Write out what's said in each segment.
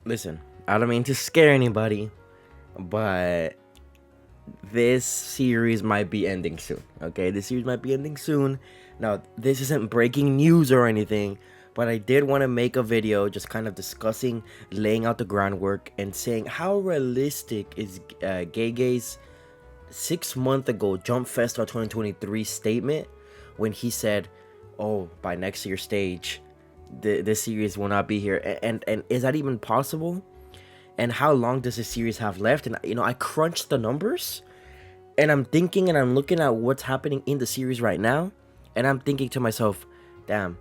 Listen, I don't mean to scare anybody, but this series might be ending soon. Okay, this series might be ending soon. Now, this isn't breaking news or anything, but I did want to make a video just kind of discussing, laying out the groundwork, and saying how realistic is Gege's 6 month ago Jump Festa 2023 statement when he said, "Oh, by next year's stage, this series will not be here." And is that even possible? And how long does this series have left? And I crunched the numbers, and I'm thinking, and I'm looking at what's happening in the series right now, and I'm thinking to myself, damn,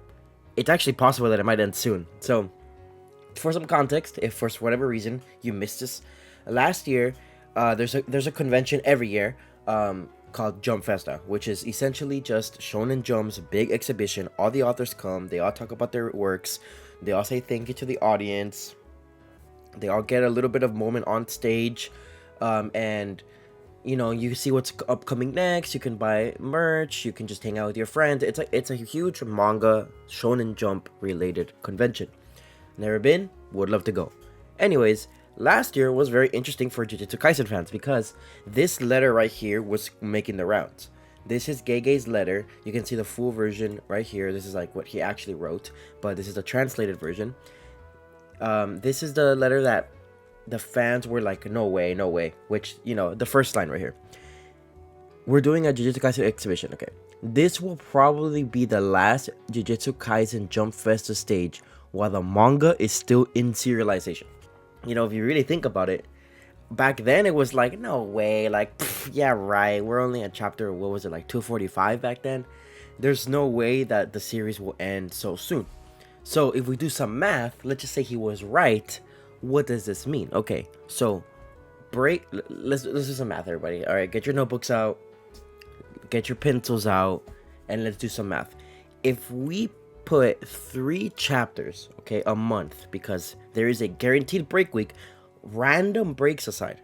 it's actually possible that it might end soon. So, for some context, if for whatever reason you missed this, last year, there's a convention every year called Jump Festa, which is essentially just Shonen Jump's big exhibition. All the authors come, they all talk about their works, they all say thank you to the audience, they all get a little bit of moment on stage, and you see what's upcoming next. You can buy merch, you can just hang out with your friends. It's a huge manga Shonen Jump related convention. Never been, would love to go. Anyways, last year was very interesting for Jujutsu Kaisen fans because this letter right here was making the rounds. This is Gege's letter. You can see the full version right here. This is like what he actually wrote, but this is the translated version. This is the letter that the fans were like, no way, no way. Which, the first line right here. We're doing a Jujutsu Kaisen exhibition. Okay. This will probably be the last Jujutsu Kaisen Jump Festa stage while the manga is still in serialization. If you really think about it, back then it was like, no way. Like, yeah, right. We're only at chapter, what was it, like 245 back then? There's no way that the series will end so soon. So if we do some math, let's just say he was right. What does this mean? Okay, so let's do some math, everybody. All right, get your notebooks out, get your pencils out, and let's do some math. If we put 3 chapters, okay, a month, because there is a guaranteed break week, random breaks aside,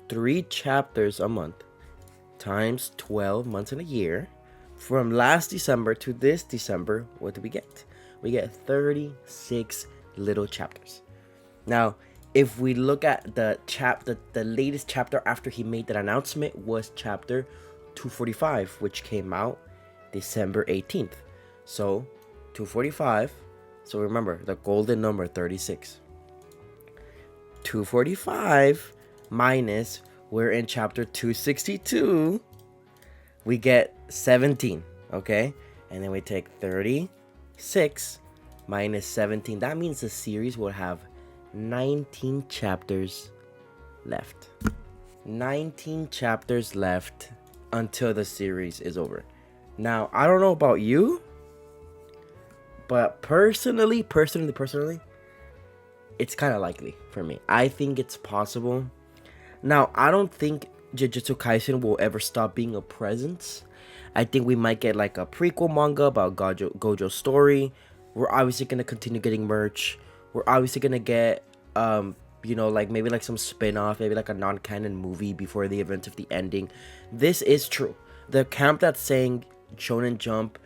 3 chapters a month times 12 months in a year, from last December to this December, what do we get? We get 36 little chapters. Now, if we look at the latest chapter after he made that announcement was chapter 245, which came out December 18th. So, 245. So remember, the golden number, 36. 245 minus, we're in chapter 262. We get 17, okay? And then we take 36 minus 17. That means the series will have 19 chapters left. 19 chapters left until the series is over. Now, I don't know about you, but personally, it's kind of likely for me. I think it's possible. Now, I don't think Jujutsu Kaisen will ever stop being a presence. I think we might get like a prequel manga about Gojo's story. We're obviously going to continue getting merch. We're obviously going to get, like maybe like some spin-off, maybe like a non-canon movie before the event of the ending. This is true. The camp that's saying Shonen Jump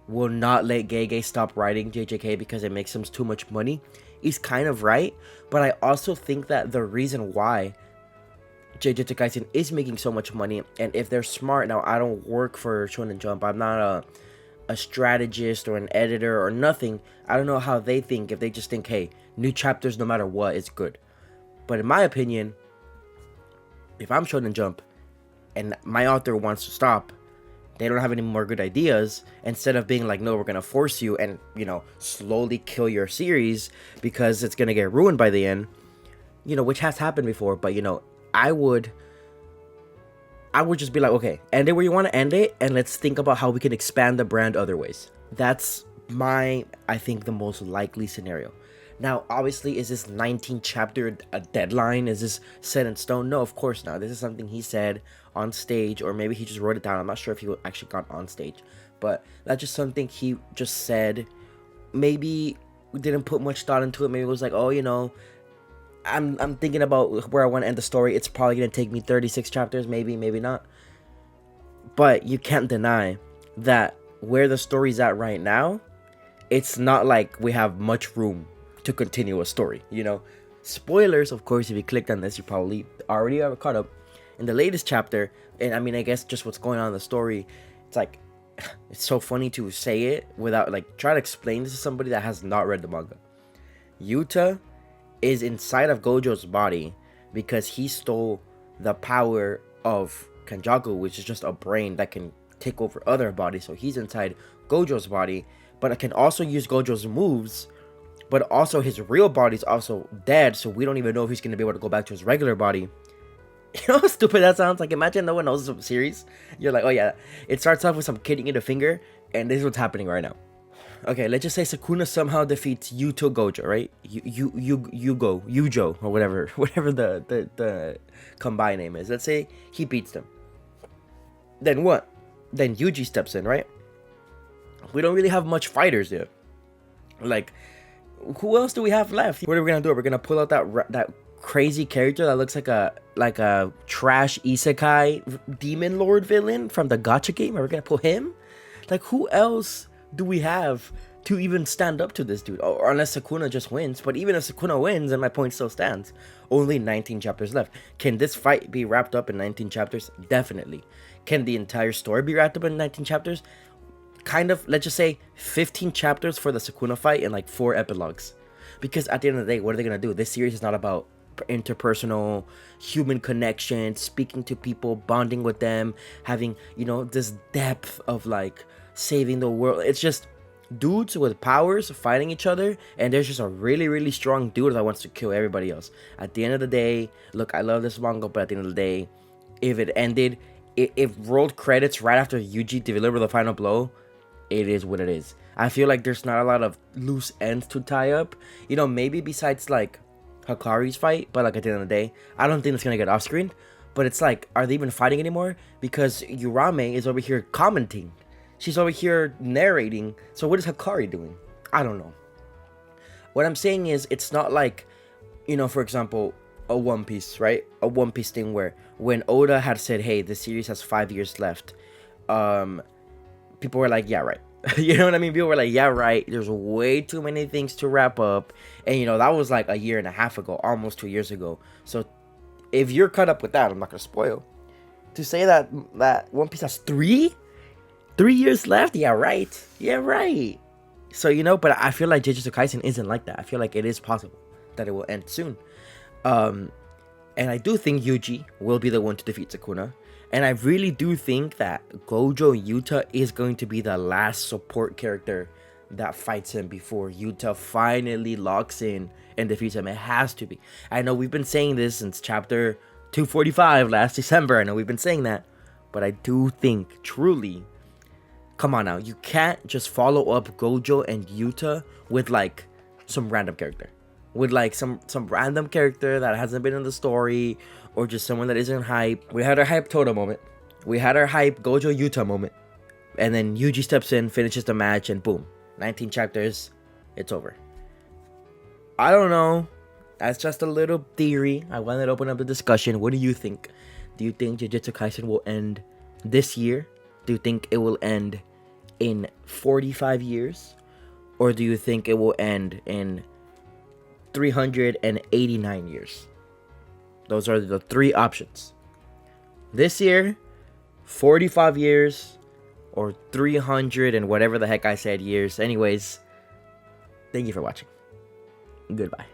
will not let Gege stop writing JJK because it makes him too much money is kind of right. But I also think that the reason why Jujutsu Kaisen is making so much money, and if they're smart, now I don't work for Shonen Jump, I'm not a strategist or an editor or nothing. I don't know how they think. If they just think, hey, new chapters no matter what is good. But in my opinion, if I'm Shonen Jump and my author wants to stop, they don't have any more good ideas, instead of being like, no, we're gonna force you and slowly kill your series because it's gonna get ruined by the end, which has happened before. But I would just be like, okay, end it where you want to end it, and let's think about how we can expand the brand other ways. That's I think, the most likely scenario. Now, obviously, is this 19 chapter a deadline? Is this set in stone? No, of course not. This is something he said on stage, or maybe he just wrote it down. I'm not sure if he actually got on stage, but that's just something he just said. Maybe we didn't put much thought into it. Maybe it was like, oh, I'm thinking about where I want to end the story. It's probably going to take me 36 chapters, maybe not. But you can't deny that where the story's at right now, it's not like we have much room to continue a story, Spoilers, of course, if you clicked on this, you probably already are caught up. In the latest chapter, and I mean, I guess just what's going on in the story, it's like, it's so funny to say it without, like, try to explain this to somebody that has not read the manga. Yuta is inside of Gojo's body because he stole the power of Kenjaku, which is just a brain that can take over other bodies. So he's inside Gojo's body, but it can also use Gojo's moves, but also his real body's also dead, so we don't even know if he's going to be able to go back to his regular body. You know how stupid that sounds? Like, imagine no one knows this series. You're like, oh yeah, it starts off with some kid eating a finger, and this is what's happening right now. Okay, let's just say Sukuna somehow defeats Yuto Gojo, right? Yujo, or whatever the combined name is. Let's say he beats them. Then what? Then Yuji steps in, right? We don't really have much fighters yet. Like, who else do we have left? What are we gonna do? We're gonna pull out that crazy character that looks like a trash isekai demon lord villain from the gacha game. Are we gonna pull him? Like, who else do we have to even stand up to this dude? Or unless Sukuna just wins. But even if Sukuna wins, then my point still stands. Only 19 chapters left. Can this fight be wrapped up in 19 chapters? Definitely. Can the entire story be wrapped up in 19 chapters? Kind of. Let's just say 15 chapters for the Sukuna fight and like 4 epilogues. Because at the end of the day, what are they gonna do? This series is not about interpersonal human connection, speaking to people, bonding with them, having, you know, this depth of like saving the world. It's just dudes with powers fighting each other, and there's just a really strong dude that wants to kill everybody else. At the end of the day, look, I love this manga, but at the end of the day, if it ended, if rolled credits right after Yuji delivered the final blow, it is what it is. I feel like there's not a lot of loose ends to tie up, you know, maybe besides like Hakari's fight, but like at the end of the day, I don't think it's gonna get off screen. But it's like, are they even fighting anymore? Because Urame is over here commenting. She's over here narrating. So what is Hakari doing? I don't know. What I'm saying is, it's not like, you know, for example, a One Piece, right? A One Piece thing where when Oda had said, hey, the series has 5 years left, people were like, yeah, right. You know what I mean? People were like, yeah, right. There's way too many things to wrap up. And, you know, that was like a year and a half ago, almost 2 years ago. So if you're caught up with that, I'm not going to spoil. To say that One Piece has 3 years left? Yeah, right. Yeah, right. So, you know, but I feel like Jujutsu Kaisen isn't like that. I feel like it is possible that it will end soon. And I do think Yuji will be the one to defeat Sukuna. And I really do think that Gojo Yuta is going to be the last support character that fights him before Yuta finally locks in and defeats him. It has to be. I know we've been saying this since chapter 245 last December. I know we've been saying that. But I do think, truly, come on now, you can't just follow up Gojo and Yuta with like some random character. With like some random character that hasn't been in the story, or just someone that isn't hype. We had our hype Toto moment. We had our hype Gojo Yuta moment. And then Yuji steps in, finishes the match, and boom. 19 chapters, it's over. I don't know. That's just a little theory. I wanted to open up the discussion. What do you think? Do you think Jujutsu Kaisen will end this year? Do you think it will end in 45 years? Or do you think it will end in 389 years? Those are the 3 options. This year, 45 years, or 300 and whatever the heck I said years. Anyways, thank you for watching. Goodbye.